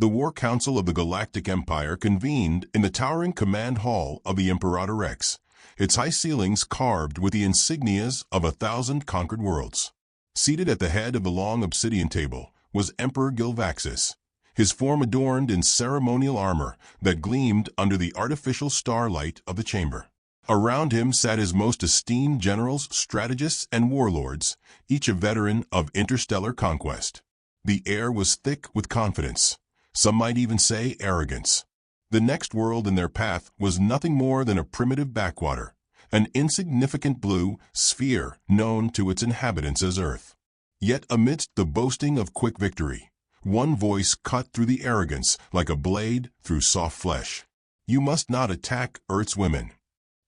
The War Council of the Galactic Empire convened in the towering command hall of the Imperator Rex, its high ceilings carved with the insignias of 1,000 conquered worlds. Seated at the head of the long obsidian table was Emperor Gilvaxis, his form adorned in ceremonial armor that gleamed under the artificial starlight of the chamber. Around him sat his most esteemed generals, strategists, and warlords, each a veteran of interstellar conquest. The air was thick with confidence. Some might even say arrogance. The next world in their path was nothing more than a primitive backwater, an insignificant blue sphere known to its inhabitants as Earth. Yet amidst the boasting of quick victory, one voice cut through the arrogance like a blade through soft flesh. You must not attack Earth's women.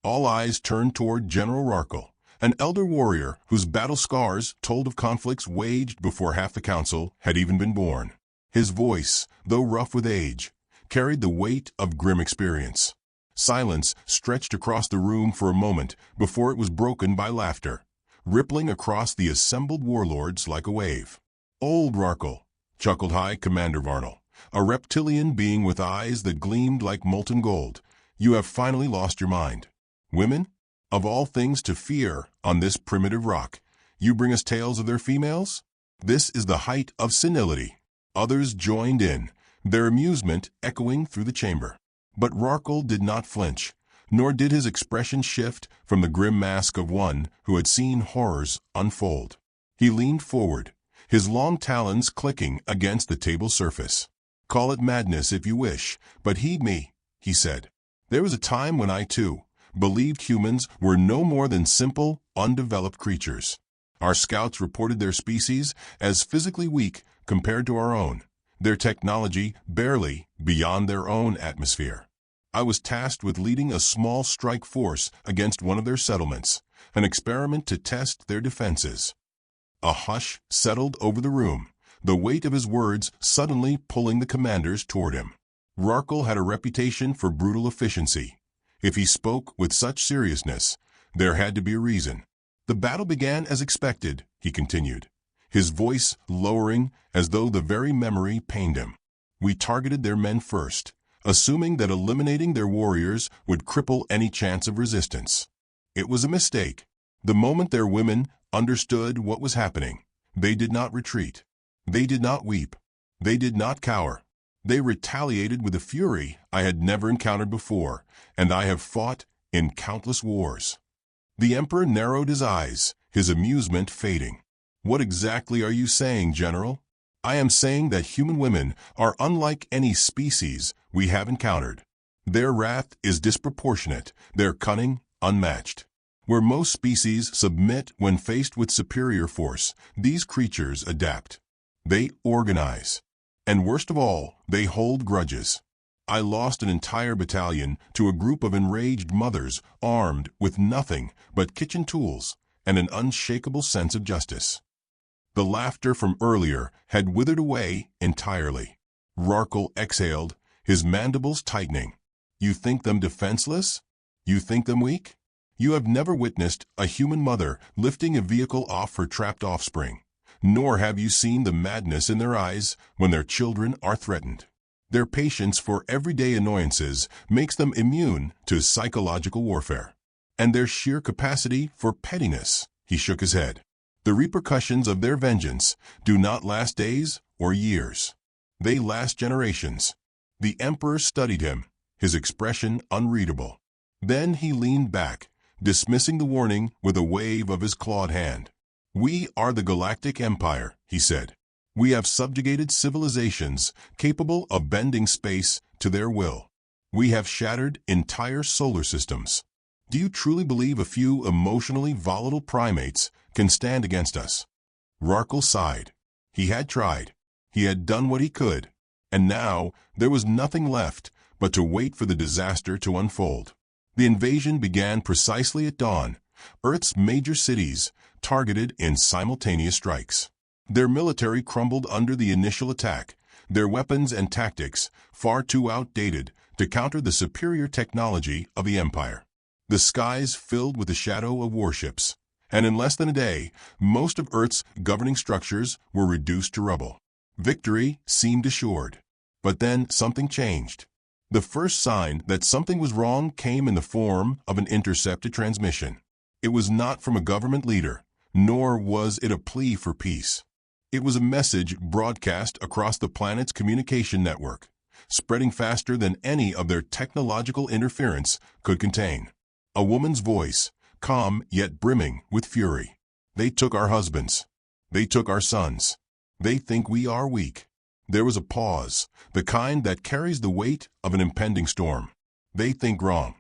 All eyes turned toward General Rarkle, an elder warrior whose battle scars told of conflicts waged before half the council had even been born. His voice, though rough with age, carried the weight of grim experience. Silence stretched across the room for a moment before it was broken by laughter, rippling across the assembled warlords like a wave. "Old Rarkle," chuckled High Commander Varnal, a reptilian being with eyes that gleamed like molten gold. "You have finally lost your mind. Women? Of all things to fear on this primitive rock, you bring us tales of their females? This is the height of senility." Others joined in, their amusement echoing through the chamber. But Rarkle did not flinch, nor did his expression shift from the grim mask of one who had seen horrors unfold. He leaned forward, his long talons clicking against the table's surface. "Call it madness if you wish, but heed me," he said. "There was a time when I, too, believed humans were no more than simple, undeveloped creatures. Our scouts reported their species as physically weak compared to our own, their technology barely beyond their own atmosphere. I was tasked with leading a small strike force against one of their settlements, an experiment to test their defenses." A hush settled over the room, the weight of his words suddenly pulling the commanders toward him. Rarkle had a reputation for brutal efficiency. If he spoke with such seriousness, there had to be a reason. "The battle began as expected," he continued, his voice lowering as though the very memory pained him. "We targeted their men first, assuming that eliminating their warriors would cripple any chance of resistance. It was a mistake. The moment their women understood what was happening, they did not retreat. They did not weep. They did not cower. They retaliated with a fury I had never encountered before, and I have fought in countless wars." The Emperor narrowed his eyes, his amusement fading. "What exactly are you saying, General?" "I am saying that human women are unlike any species we have encountered. Their wrath is disproportionate, their cunning unmatched. Where most species submit when faced with superior force, these creatures adapt. They organize. And worst of all, they hold grudges. I lost an entire battalion to a group of enraged mothers armed with nothing but kitchen tools and an unshakable sense of justice." The laughter from earlier had withered away entirely. Rarkle exhaled, his mandibles tightening. "You think them defenseless? You think them weak? You have never witnessed a human mother lifting a vehicle off her trapped offspring, nor have you seen the madness in their eyes when their children are threatened. Their patience for everyday annoyances makes them immune to psychological warfare. And their sheer capacity for pettiness," he shook his head. "The repercussions of their vengeance do not last days or years. They last generations." The Emperor studied him, his expression unreadable. Then he leaned back, dismissing the warning with a wave of his clawed hand. "We are the Galactic Empire," he said. "We have subjugated civilizations capable of bending space to their will. We have shattered entire solar systems. Do you truly believe a few emotionally volatile primates can stand against us?" Rarkle sighed. He had tried. He had done what he could. And now there was nothing left but to wait for the disaster to unfold. The invasion began precisely at dawn, Earth's major cities targeted in simultaneous strikes. Their military crumbled under the initial attack, their weapons and tactics far too outdated to counter the superior technology of the Empire. The skies filled with the shadow of warships, and in less than a day, most of Earth's governing structures were reduced to rubble. Victory seemed assured. But then something changed. The first sign that something was wrong came in the form of an intercepted transmission. It was not from a government leader, nor was it a plea for peace. It was a message broadcast across the planet's communication network, spreading faster than any of their technological interference could contain. A woman's voice, calm yet brimming with fury. They took our husbands. They took our sons. They think we are weak. There was a pause, the kind that carries the weight of an impending storm. They think wrong.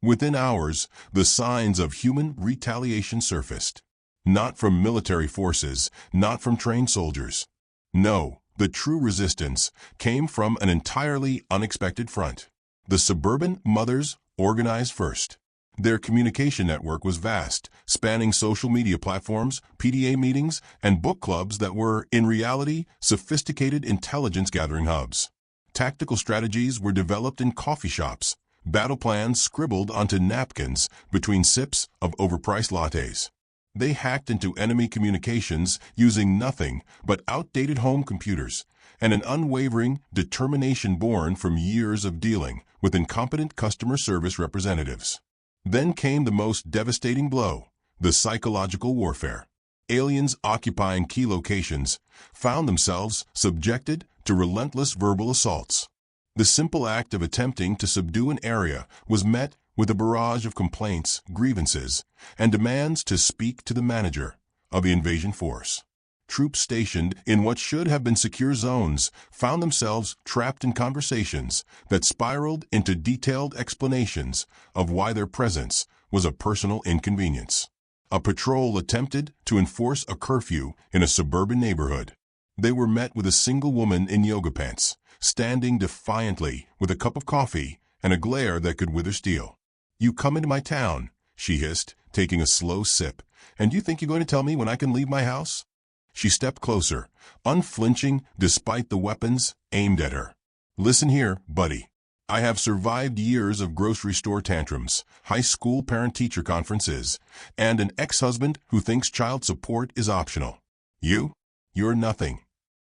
Within hours, the signs of human retaliation surfaced. Not from military forces, not from trained soldiers. No, the true resistance came from an entirely unexpected front. The suburban mothers organized first. Their communication network was vast, spanning social media platforms, PTA meetings, and book clubs that were, in reality, sophisticated intelligence-gathering hubs. Tactical strategies were developed in coffee shops, battle plans scribbled onto napkins between sips of overpriced lattes. They hacked into enemy communications using nothing but outdated home computers and an unwavering determination born from years of dealing with incompetent customer service representatives. Then came the most devastating blow, the psychological warfare. Aliens occupying key locations found themselves subjected to relentless verbal assaults. The simple act of attempting to subdue an area was met with a barrage of complaints, grievances, and demands to speak to the manager of the invasion force. Troops stationed in what should have been secure zones found themselves trapped in conversations that spiraled into detailed explanations of why their presence was a personal inconvenience. A patrol attempted to enforce a curfew in a suburban neighborhood. They were met with a single woman in yoga pants, standing defiantly with a cup of coffee and a glare that could wither steel. "You come into my town," she hissed, taking a slow sip, "and you think you're going to tell me when I can leave my house?" She stepped closer, unflinching despite the weapons aimed at her. "Listen here, buddy. I have survived years of grocery store tantrums, high school parent-teacher conferences, and an ex-husband who thinks child support is optional. You're nothing."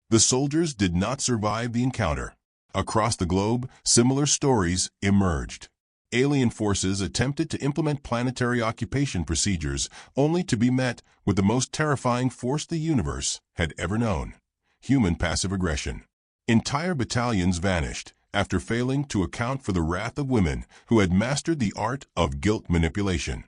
The soldiers did not survive the encounter. Across the globe, similar stories emerged. Alien forces attempted to implement planetary occupation procedures only to be met with the most terrifying force the universe had ever known: human passive aggression. Entire battalions vanished after failing to account for the wrath of women who had mastered the art of guilt manipulation.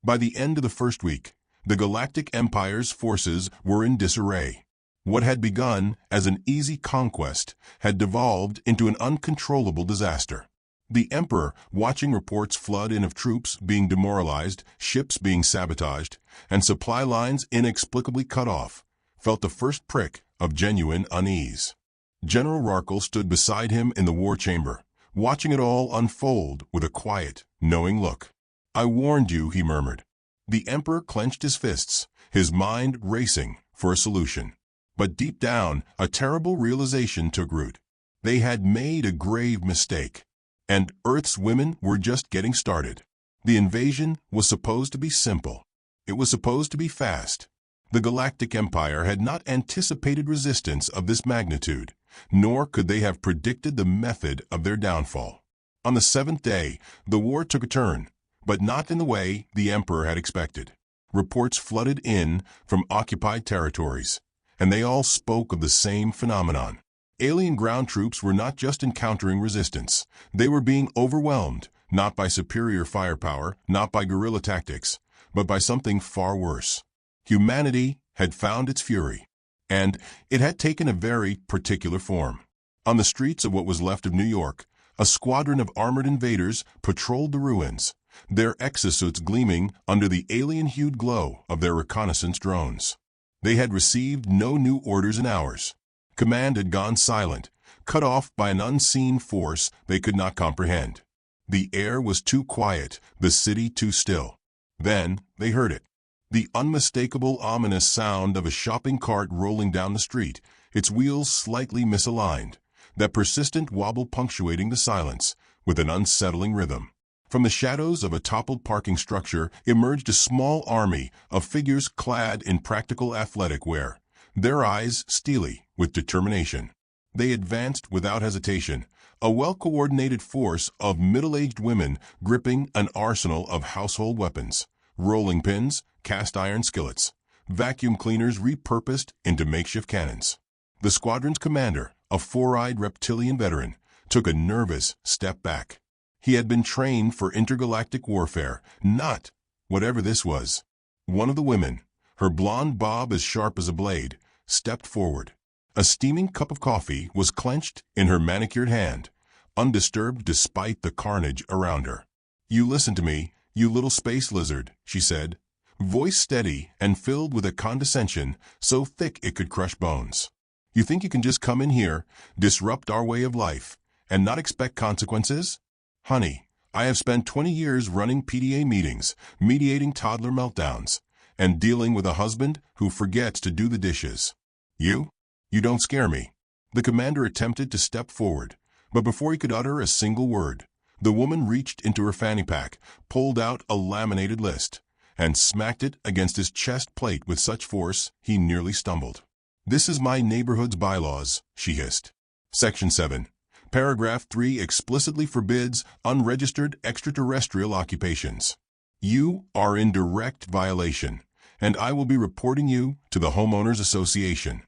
By the end of the first week, the Galactic Empire's forces were in disarray. What had begun as an easy conquest had devolved into an uncontrollable disaster. The Emperor, watching reports flood in of troops being demoralized, ships being sabotaged, and supply lines inexplicably cut off, felt the first prick of genuine unease. General Rarkle stood beside him in the war chamber, watching it all unfold with a quiet, knowing look. "I warned you," he murmured. The Emperor clenched his fists, his mind racing for a solution. But deep down, a terrible realization took root. They had made a grave mistake. And Earth's women were just getting started. The invasion was supposed to be simple. It was supposed to be fast. The Galactic Empire had not anticipated resistance of this magnitude, nor could they have predicted the method of their downfall. On the seventh day, the war took a turn, but not in the way the Emperor had expected. Reports flooded in from occupied territories, and they all spoke of the same phenomenon. Alien ground troops were not just encountering resistance. They were being overwhelmed, not by superior firepower, not by guerrilla tactics, but by something far worse. Humanity had found its fury, and it had taken a very particular form. On the streets of what was left of New York, a squadron of armored invaders patrolled the ruins, their exosuits gleaming under the alien-hued glow of their reconnaissance drones. They had received no new orders in hours. Command had gone silent, cut off by an unseen force they could not comprehend. The air was too quiet, the city too still. Then they heard it. The unmistakable, ominous sound of a shopping cart rolling down the street, its wheels slightly misaligned, that persistent wobble punctuating the silence with an unsettling rhythm. From the shadows of a toppled parking structure emerged a small army of figures clad in practical athletic wear, their eyes steely with determination. They advanced without hesitation, a well-coordinated force of middle-aged women gripping an arsenal of household weapons, rolling pins, cast-iron skillets, vacuum cleaners repurposed into makeshift cannons. The squadron's commander, a four-eyed reptilian veteran, took a nervous step back. He had been trained for intergalactic warfare, not whatever this was. One of the women, her blonde bob as sharp as a blade, stepped forward. A steaming cup of coffee was clenched in her manicured hand, undisturbed despite the carnage around her. "You listen to me, you little space lizard," she said, voice steady and filled with a condescension so thick it could crush bones. "You think you can just come in here, disrupt our way of life, and not expect consequences? Honey, I have spent 20 years running PDA meetings, mediating toddler meltdowns, and dealing with a husband who forgets to do the dishes. You don't scare me." The commander attempted to step forward, but before he could utter a single word, the woman reached into her fanny pack, pulled out a laminated list, and smacked it against his chest plate with such force he nearly stumbled. "This is my neighborhood's bylaws," she hissed. Section 7. Paragraph 3 explicitly forbids unregistered extraterrestrial occupations. You are in direct violation, and I will be reporting you to the Homeowners Association.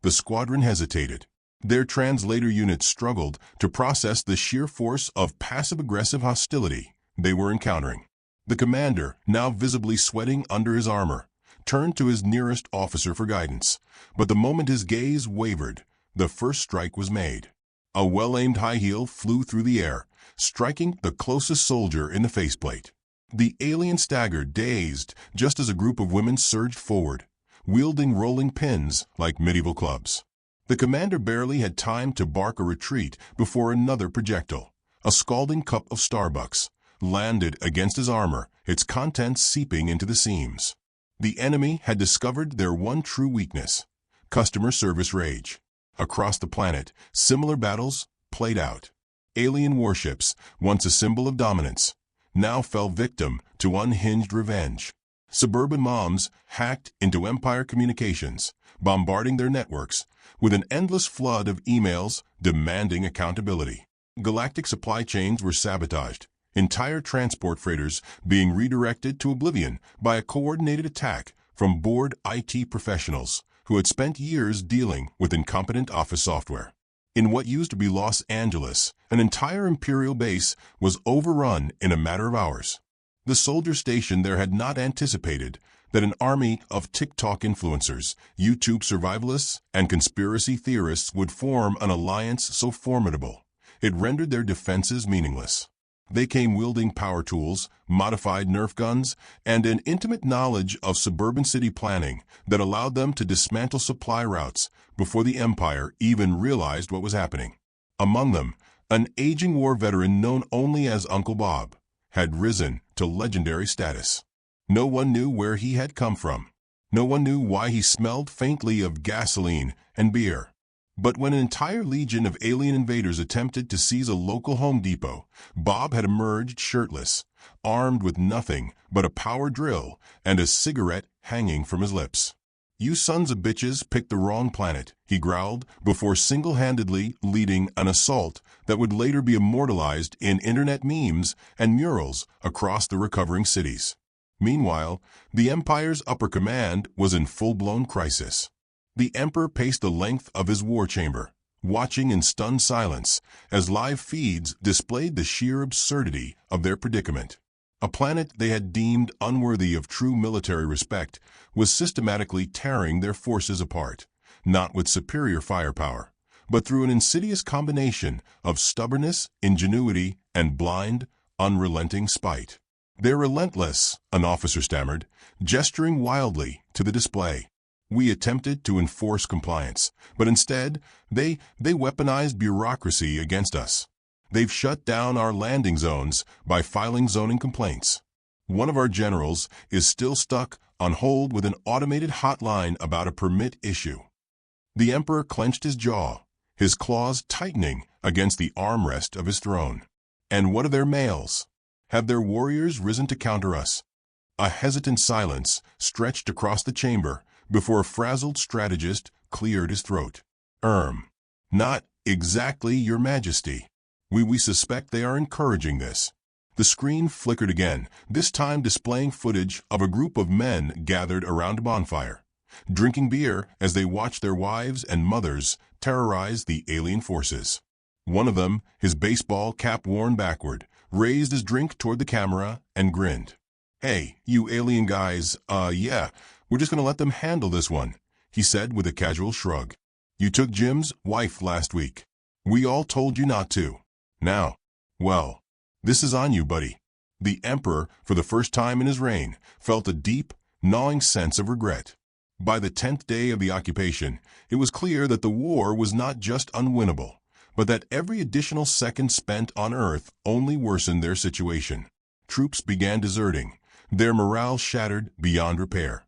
The squadron hesitated. Their translator unit struggled to process the sheer force of passive-aggressive hostility they were encountering. The commander, now visibly sweating under his armor, turned to his nearest officer for guidance, but the moment his gaze wavered, the first strike was made. A well-aimed high heel flew through the air, striking the closest soldier in the faceplate. The alien staggered, dazed, just as a group of women surged forward, wielding rolling pins like medieval clubs. The commander barely had time to bark a retreat before another projectile, a scalding cup of Starbucks, landed against his armor, its contents seeping into the seams. The enemy had discovered their one true weakness: customer service rage. Across the planet, similar battles played out. Alien warships, once a symbol of dominance, now fell victim to unhinged revenge. Suburban moms hacked into Empire communications, bombarding their networks with an endless flood of emails demanding accountability. Galactic supply chains were sabotaged, entire transport freighters being redirected to oblivion by a coordinated attack from bored IT professionals who had spent years dealing with incompetent office software. In what used to be Los Angeles, an entire Imperial base was overrun in a matter of hours. The soldier stationed there had not anticipated that an army of TikTok influencers, YouTube survivalists, and conspiracy theorists would form an alliance so formidable. It rendered their defenses meaningless. They came wielding power tools, modified Nerf guns, and an intimate knowledge of suburban city planning that allowed them to dismantle supply routes before the Empire even realized what was happening. Among them, an aging war veteran known only as Uncle Bob had risen to legendary status. No one knew where he had come from. No one knew why he smelled faintly of gasoline and beer. But when an entire legion of alien invaders attempted to seize a local Home Depot, Bob had emerged shirtless, armed with nothing but a power drill and a cigarette hanging from his lips. "You sons of bitches picked the wrong planet," he growled, before single-handedly leading an assault that would later be immortalized in internet memes and murals across the recovering cities. Meanwhile, the Empire's upper command was in full-blown crisis. The Emperor paced the length of his war chamber, watching in stunned silence as live feeds displayed the sheer absurdity of their predicament. A planet they had deemed unworthy of true military respect was systematically tearing their forces apart, not with superior firepower, but through an insidious combination of stubbornness, ingenuity, and blind, unrelenting spite. "They're relentless," an officer stammered, gesturing wildly to the display. "We attempted to enforce compliance, but instead, they weaponized bureaucracy against us. They've shut down our landing zones by filing zoning complaints. One of our generals is still stuck on hold with an automated hotline about a permit issue." The Emperor clenched his jaw, his claws tightening against the armrest of his throne. "And what of their males? Have their warriors risen to counter us?" A hesitant silence stretched across the chamber before a frazzled strategist cleared his throat. Not exactly, Your Majesty. We suspect they are encouraging this. The screen flickered again, this time displaying footage of a group of men gathered around a bonfire, drinking beer as they watched their wives and mothers terrorize the alien forces. One of them, his baseball cap worn backward, raised his drink toward the camera and grinned. "Hey, you alien guys, yeah, we're just gonna let them handle this one," he said with a casual shrug. "You took Jim's wife last week. We all told you not to. Now, well, this is on you, buddy." The emperor, for the first time in his reign, felt a deep, gnawing sense of regret. By the 10th day of the occupation, it was clear that the war was not just unwinnable, but that every additional second spent on Earth only worsened their situation. Troops began deserting, their morale shattered beyond repair.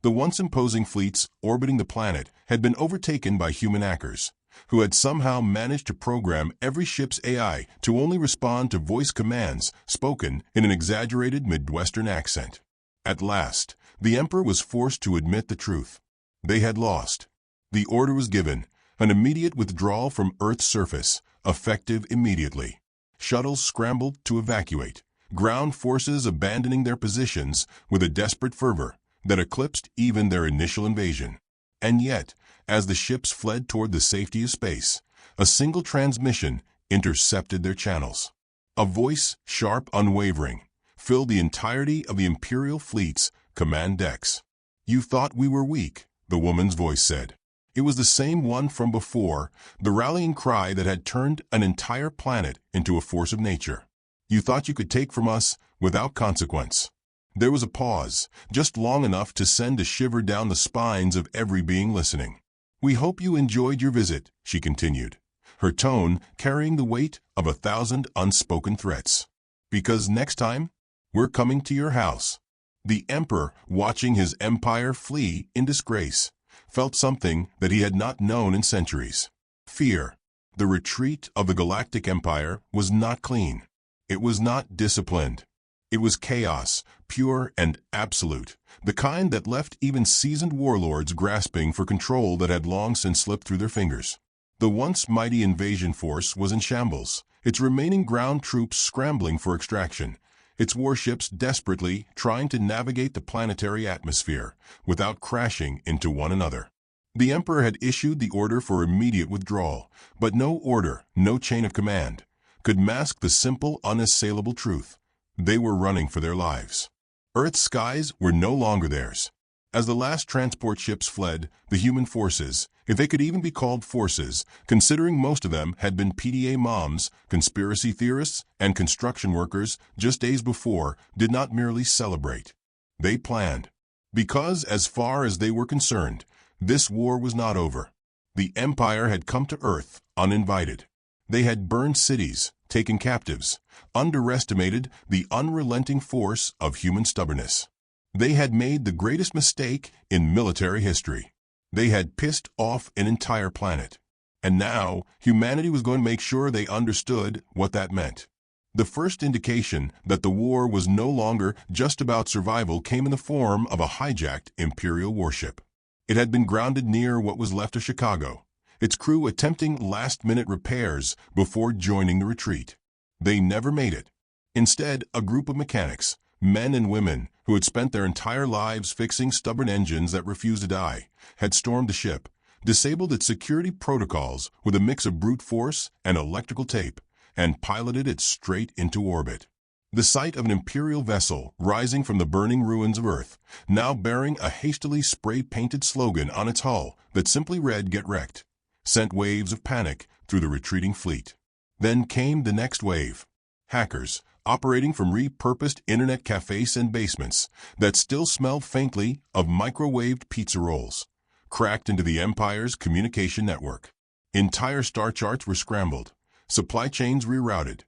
The once imposing fleets orbiting the planet had been overtaken by human hackers, who had somehow managed to program every ship's AI to only respond to voice commands spoken in an exaggerated Midwestern accent. At last, the emperor was forced to admit the truth. They had lost. The order was given, an immediate withdrawal from Earth's surface, effective immediately. Shuttles scrambled to evacuate, ground forces abandoning their positions with a desperate fervor that eclipsed even their initial invasion. And yet, as the ships fled toward the safety of space, a single transmission intercepted their channels. A voice, sharp, unwavering, filled the entirety of the Imperial fleet's command decks. "You thought we were weak," the woman's voice said. It was the same one from before, the rallying cry that had turned an entire planet into a force of nature. "You thought you could take from us without consequence." There was a pause, just long enough to send a shiver down the spines of every being listening. "We hope you enjoyed your visit," she continued, her tone carrying the weight of 1,000 unspoken threats. "Because next time, we're coming to your house." The emperor, watching his empire flee in disgrace, felt something that he had not known in centuries. Fear. The retreat of the Galactic Empire was not clean. It was not disciplined. It was chaos, pure and absolute, the kind that left even seasoned warlords grasping for control that had long since slipped through their fingers. The once mighty invasion force was in shambles, its remaining ground troops scrambling for extraction, its warships desperately trying to navigate the planetary atmosphere without crashing into one another. The emperor had issued the order for immediate withdrawal, but no order, no chain of command, could mask the simple, unassailable truth. They were running for their lives. Earth's skies were no longer theirs. As the last transport ships fled, the human forces, if they could even be called forces, considering most of them had been PDA moms, conspiracy theorists, and construction workers just days before, did not merely celebrate. They planned. Because, as far as they were concerned, this war was not over. The Empire had come to Earth uninvited. They had burned cities, taken captives, underestimated the unrelenting force of human stubbornness. They had made the greatest mistake in military history. They had pissed off an entire planet. And now, humanity was going to make sure they understood what that meant. The first indication that the war was no longer just about survival came in the form of a hijacked Imperial warship. It had been grounded near what was left of Chicago, its crew attempting last-minute repairs before joining the retreat. They never made it. Instead, a group of mechanics, men and women who had spent their entire lives fixing stubborn engines that refused to die, had stormed the ship, disabled its security protocols with a mix of brute force and electrical tape, and piloted it straight into orbit. The sight of an Imperial vessel rising from the burning ruins of Earth, now bearing a hastily spray-painted slogan on its hull that simply read "Get Wrecked," sent waves of panic through the retreating fleet. Then came the next wave. Hackers, operating from repurposed internet cafes and basements that still smelled faintly of microwaved pizza rolls, cracked into the Empire's communication network. Entire star charts were scrambled, supply chains rerouted,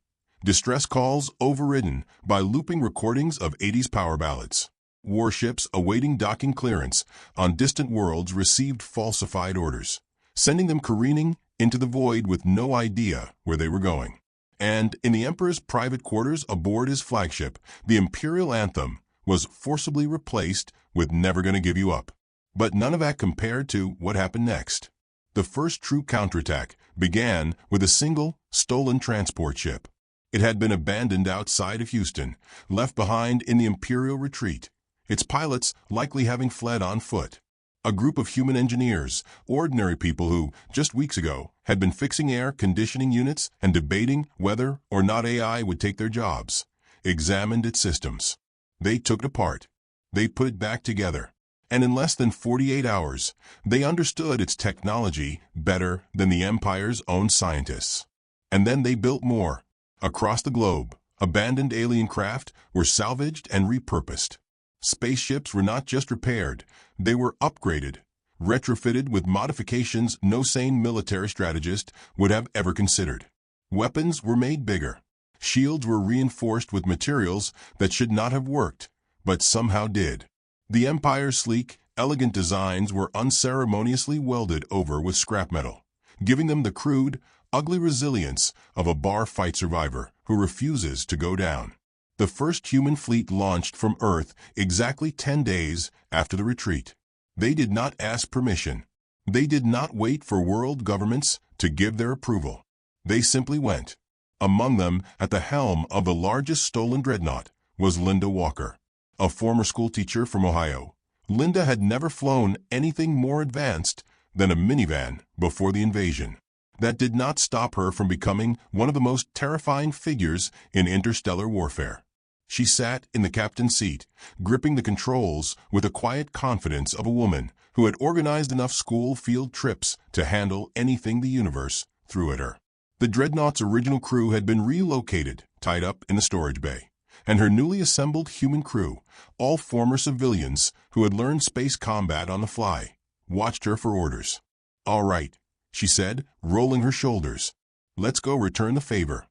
distress calls overridden by looping recordings of 80s power ballads. Warships awaiting docking clearance on distant worlds received falsified orders, sending them careening into the void with no idea where they were going. And in the Emperor's private quarters aboard his flagship, the Imperial anthem was forcibly replaced with "Never Gonna Give You Up." But none of that compared to what happened next. The first true counterattack began with a single, stolen transport ship. It had been abandoned outside of Houston, left behind in the Imperial retreat, its pilots likely having fled on foot. A group of human engineers, ordinary people who, just weeks ago, had been fixing air conditioning units and debating whether or not AI would take their jobs, examined its systems. They took it apart. They put it back together. And in less than 48 hours, they understood its technology better than the Empire's own scientists. And then they built more. Across the globe, abandoned alien craft were salvaged and repurposed. Spaceships were not just repaired, they were upgraded, retrofitted with modifications no sane military strategist would have ever considered. Weapons were made bigger. Shields were reinforced with materials that should not have worked, but somehow did. The Empire's sleek, elegant designs were unceremoniously welded over with scrap metal, giving them the crude, ugly resilience of a bar fight survivor who refuses to go down. The first human fleet launched from Earth exactly 10 days after the retreat. They did not ask permission. They did not wait for world governments to give their approval. They simply went. Among them, at the helm of the largest stolen dreadnought, was Linda Walker, a former schoolteacher from Ohio. Linda had never flown anything more advanced than a minivan before the invasion. That did not stop her from becoming one of the most terrifying figures in interstellar warfare. She sat in the captain's seat, gripping the controls with the quiet confidence of a woman who had organized enough school field trips to handle anything the universe threw at her. The dreadnought's original crew had been relocated, tied up in the storage bay, and her newly assembled human crew, all former civilians who had learned space combat on the fly, watched her for orders. "All right," she said, rolling her shoulders. "Let's go return the favor."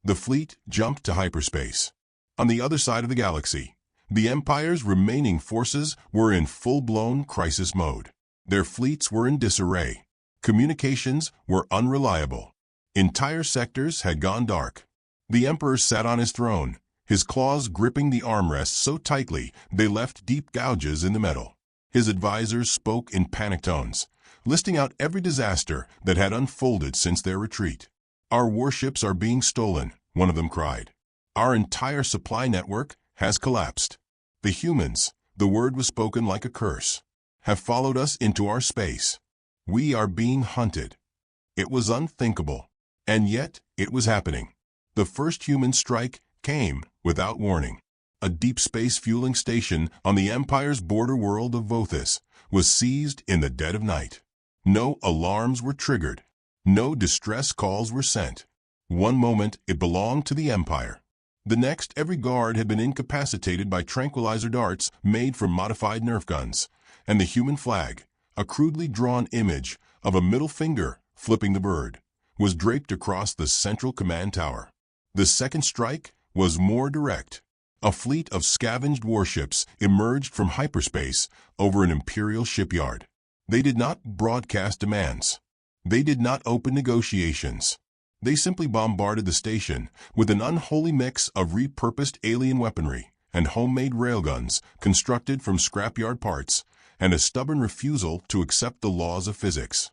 The fleet jumped to hyperspace. On the other side of the galaxy, the Empire's remaining forces were in full-blown crisis mode. Their fleets were in disarray. Communications were unreliable. Entire sectors had gone dark. The Emperor sat on his throne, his claws gripping the armrests so tightly they left deep gouges in the metal. His advisors spoke in panic tones, listing out every disaster that had unfolded since their retreat. "Our warships are being stolen," one of them cried. "Our entire supply network has collapsed. The humans," the word was spoken like a curse, "have followed us into our space. We are being hunted." It was unthinkable, and yet it was happening. The first human strike came without warning. A deep space fueling station on the Empire's border world of Vothis was seized in the dead of night. No alarms were triggered. No distress calls were sent. One moment it belonged to the Empire. The next, every guard had been incapacitated by tranquilizer darts made from modified Nerf guns, and the human flag, a crudely drawn image of a middle finger flipping the bird, was draped across the central command tower. The second strike was more direct. A fleet of scavenged warships emerged from hyperspace over an Imperial shipyard. They did not broadcast demands. They did not open negotiations. They simply bombarded the station with an unholy mix of repurposed alien weaponry and homemade railguns constructed from scrapyard parts and a stubborn refusal to accept the laws of physics.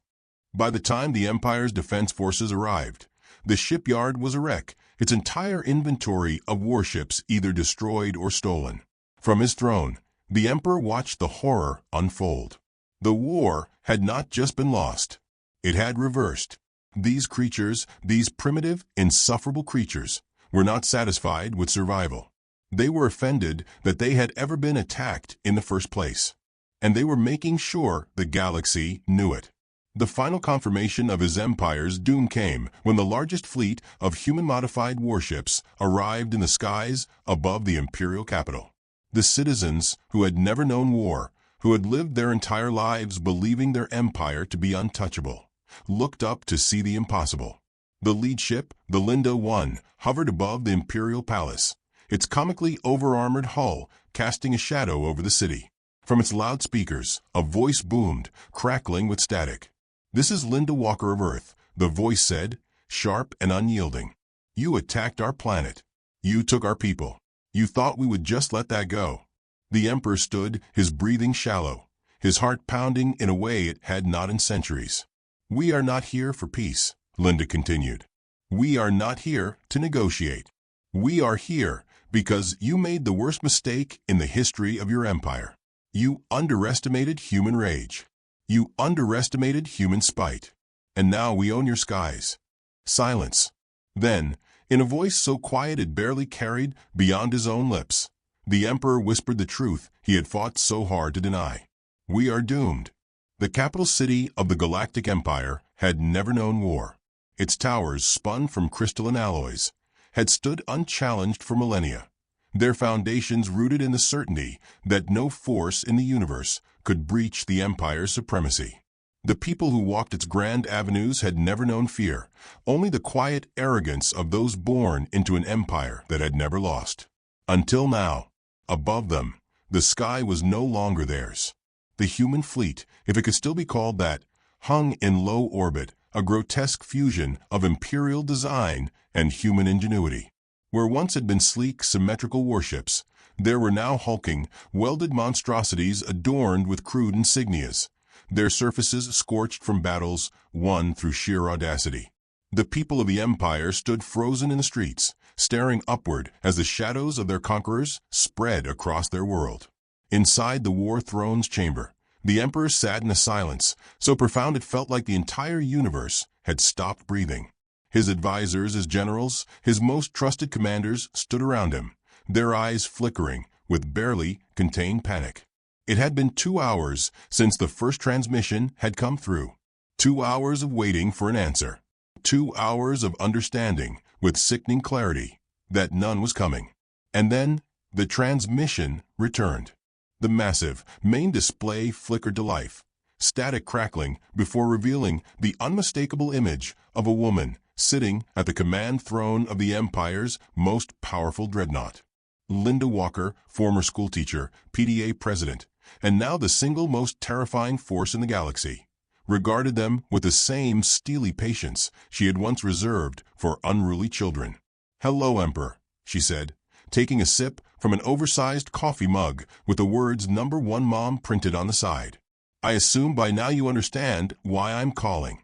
By the time the Empire's defense forces arrived, the shipyard was a wreck, its entire inventory of warships either destroyed or stolen. From his throne, the Emperor watched the horror unfold. The war had not just been lost. It had reversed. These creatures, these primitive, insufferable creatures, were not satisfied with survival. They were offended that they had ever been attacked in the first place. And they were making sure the galaxy knew it. The final confirmation of his empire's doom came when the largest fleet of human-modified warships arrived in the skies above the imperial capital. The citizens who had never known war, who had lived their entire lives believing their empire to be untouchable, looked up to see the impossible. The lead ship, the Linda 1, hovered above the imperial palace, its comically over-armored hull casting a shadow over the city. From its loudspeakers, a voice boomed, crackling with static. "This is Linda Walker of Earth," the voice said, sharp and unyielding. "You attacked our planet. You took our people. You thought we would just let that go." The Emperor stood, his breathing shallow, his heart pounding in a way it had not in centuries. We are not here for peace, Linda continued. We are not here to negotiate. We are here because you made the worst mistake in the history of your empire. You underestimated human rage. You underestimated human spite. And now we own your skies. Silence. Then, in a voice so quiet it barely carried beyond his own lips, the Emperor whispered the truth he had fought so hard to deny. We are doomed. The capital city of the Galactic Empire had never known war. Its towers, spun from crystalline alloys, had stood unchallenged for millennia, their foundations rooted in the certainty that no force in the universe could breach the Empire's supremacy. The people who walked its grand avenues had never known fear, only the quiet arrogance of those born into an empire that had never lost. Until now, above them, the sky was no longer theirs. The human fleet, if it could still be called that, hung in low orbit, a grotesque fusion of imperial design and human ingenuity. Where once had been sleek, symmetrical warships, there were now hulking, welded monstrosities adorned with crude insignias, their surfaces scorched from battles won through sheer audacity. The people of the Empire stood frozen in the streets, staring upward as the shadows of their conquerors spread across their world. Inside the War Throne's chamber, the Emperor sat in a silence so profound it felt like the entire universe had stopped breathing. His advisors, his generals, his most trusted commanders stood around him, their eyes flickering with barely contained panic. It had been 2 hours since the first transmission had come through. 2 hours of waiting for an answer. 2 hours of understanding with sickening clarity that none was coming. And then the transmission returned. The massive main display flickered to life, static crackling before revealing the unmistakable image of a woman sitting at the command throne of the Empire's most powerful dreadnought. Linda Walker, former schoolteacher, PTA president, and now the single most terrifying force in the galaxy, regarded them with the same steely patience she had once reserved for unruly children. "Hello, Emperor," she said, taking a sip from an oversized coffee mug with the words "Number 1 Mom" printed on the side. "I assume by now you understand why I'm calling."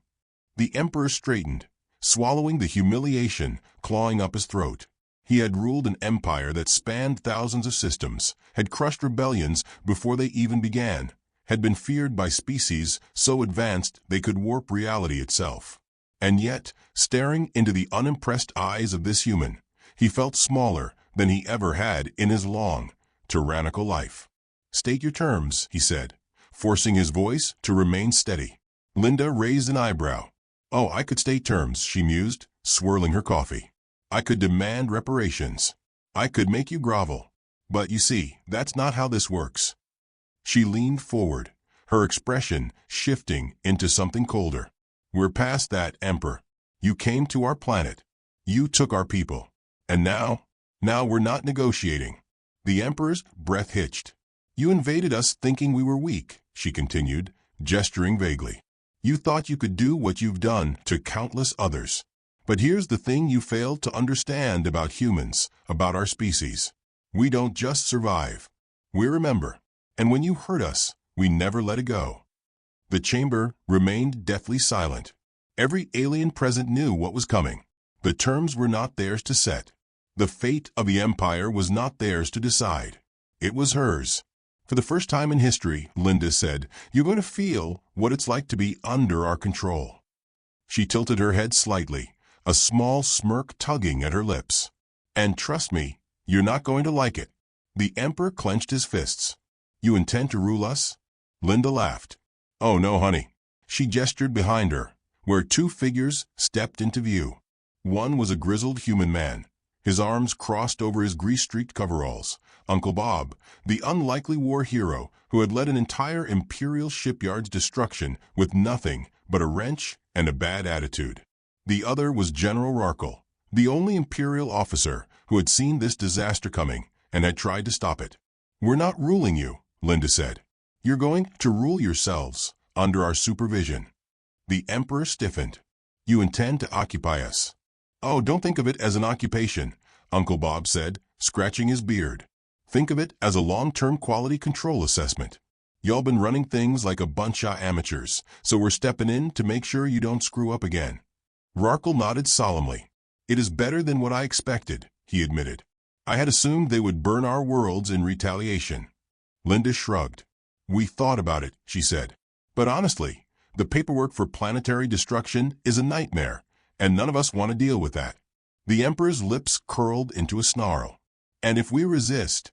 The Emperor straightened, swallowing the humiliation clawing up his throat. He had ruled an empire that spanned thousands of systems, had crushed rebellions before they even began, had been feared by species so advanced they could warp reality itself. And yet, staring into the unimpressed eyes of this human, he felt smaller than he ever had in his long, tyrannical life. "State your terms," he said, forcing his voice to remain steady. Linda raised an eyebrow. "Oh, I could state terms," she mused, swirling her coffee. "I could demand reparations. I could make you grovel. But you see, that's not how this works." She leaned forward, her expression shifting into something colder. "We're past that, Emperor. You came to our planet. You took our people. And now we're not negotiating." The Emperor's breath hitched. "You invaded us thinking we were weak," she continued, gesturing vaguely. "You thought you could do what you've done to countless others. But here's the thing you failed to understand about humans, about our species. We don't just survive. We remember. And when you hurt us, we never let it go." The chamber remained deathly silent. Every alien present knew what was coming. The terms were not theirs to set. The fate of the Empire was not theirs to decide. It was hers. "For the first time in history," Linda said, "you're going to feel what it's like to be under our control." She tilted her head slightly, a small smirk tugging at her lips. "And trust me, you're not going to like it." The Emperor clenched his fists. "You intend to rule us?" Linda laughed. "Oh, no, honey." She gestured behind her, where 2 figures stepped into view. One was a grizzled human man, his arms crossed over his grease-streaked coveralls. Uncle Bob, the unlikely war hero who had led an entire imperial shipyard's destruction with nothing but a wrench and a bad attitude. The other was General Rarkle, the only imperial officer who had seen this disaster coming and had tried to stop it. "We're not ruling you," Linda said. "You're going to rule yourselves under our supervision." The Emperor stiffened. "You intend to occupy us." "Oh, don't think of it as an occupation," Uncle Bob said, scratching his beard. "Think of it as a long-term quality control assessment. Y'all been running things like a bunch of amateurs, so we're stepping in to make sure you don't screw up again." Rarkle nodded solemnly. "It is better than what I expected," he admitted. "I had assumed they would burn our worlds in retaliation." Linda shrugged. "We thought about it," she said. "But honestly, the paperwork for planetary destruction is a nightmare, and none of us want to deal with that." The Emperor's lips curled into a snarl. "And if we resist?"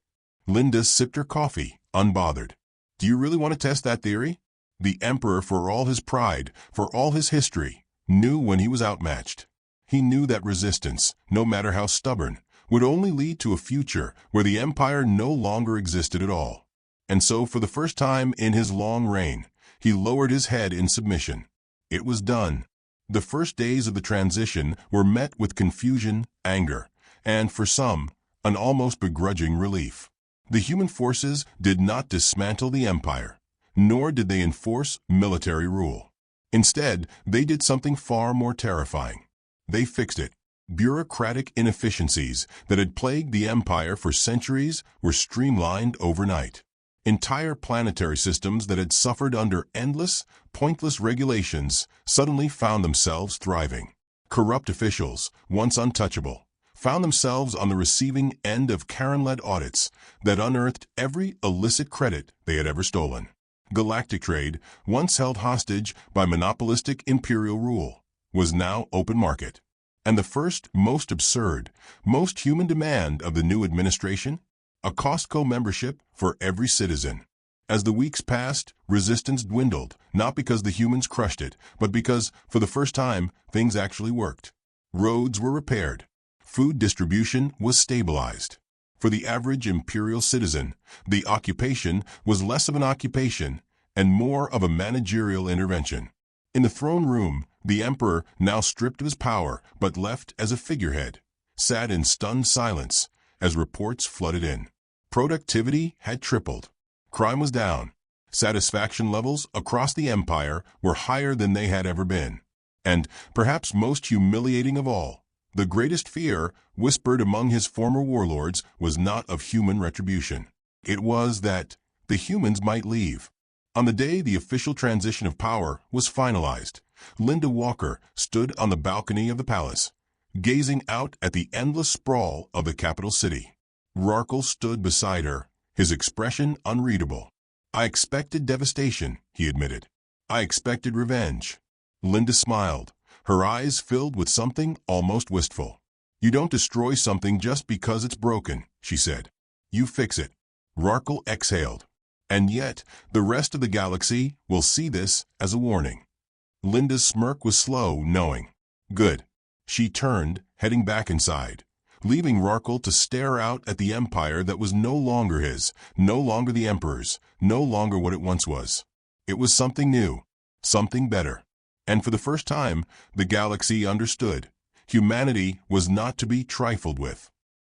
Linda sipped her coffee, unbothered. "Do you really want to test that theory?" The Emperor, for all his pride, for all his history, knew when he was outmatched. He knew that resistance, no matter how stubborn, would only lead to a future where the Empire no longer existed at all. And so, for the first time in his long reign, he lowered his head in submission. It was done. The first days of the transition were met with confusion, anger, and, for some, an almost begrudging relief. The human forces did not dismantle the Empire, nor did they enforce military rule. Instead, they did something far more terrifying. They fixed it. Bureaucratic inefficiencies that had plagued the Empire for centuries were streamlined overnight. Entire planetary systems that had suffered under endless, pointless regulations suddenly found themselves thriving. Corrupt officials, once untouchable, found themselves on the receiving end of Karen-led audits that unearthed every illicit credit they had ever stolen. Galactic trade, once held hostage by monopolistic imperial rule, was now open market. And the first, most absurd, most human demand of the new administration? A Costco membership for every citizen. As the weeks passed, resistance dwindled, not because the humans crushed it, but because, for the first time, things actually worked. Roads were repaired. Food distribution was stabilized. For the average imperial citizen, the occupation was less of an occupation and more of a managerial intervention. In the throne room, the Emperor, now stripped of his power but left as a figurehead, sat in stunned silence as reports flooded in. Productivity had tripled. Crime was down. Satisfaction levels across the Empire were higher than they had ever been. And, perhaps most humiliating of all, the greatest fear, whispered among his former warlords, was not of human retribution. It was that the humans might leave. On the day the official transition of power was finalized, Linda Walker stood on the balcony of the palace, gazing out at the endless sprawl of the capital city. Rarkle stood beside her, his expression unreadable. "I expected devastation," he admitted. "I expected revenge." Linda smiled, her eyes filled with something almost wistful. "You don't destroy something just because it's broken," she said. "You fix it." Rarkle exhaled. "And yet, the rest of the galaxy will see this as a warning." Linda's smirk was slow, knowing. "Good." She turned, heading back inside, leaving Rarkle to stare out at the Empire that was no longer his, no longer the Emperor's, no longer what it once was. It was something new, something better. And for the first time, the galaxy understood. Humanity was not to be trifled with.